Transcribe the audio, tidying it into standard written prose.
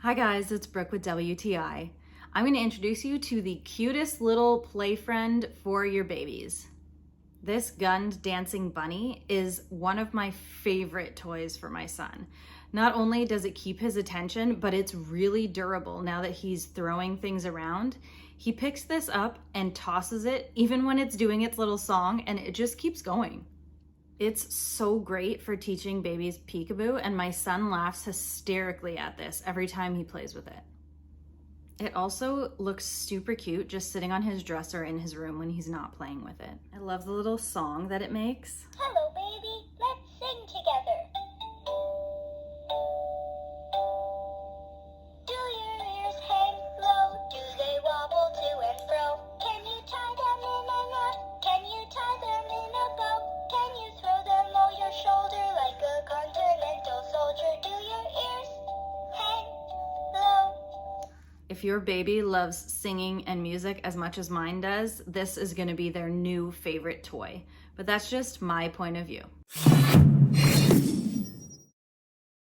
Hi guys, it's Brooke with WTI. I'm going to introduce you to the cutest little play friend for your babies. This GUND dancing bunny is one of my favorite toys for my son. Not only does it keep his attention, but it's really durable now that he's throwing things around. He picks this up and tosses it even when it's doing its little song, and it just keeps going. It's so great for teaching babies peekaboo, and my son laughs hysterically at this every time he plays with it. It also looks super cute just sitting on his dresser in his room when he's not playing with it. I love the little song that it makes. Hello, baby. Let's sing together. Do your ears hang low? Do they wobble to and fro? Can you tie them in a knot? Can you tie them in a bow? Can you throw them over your shoulder like a continental soldier? Do your ears hang low? If your baby loves singing and music as much as mine does, this is going to be their new favorite toy. But that's just my point of view.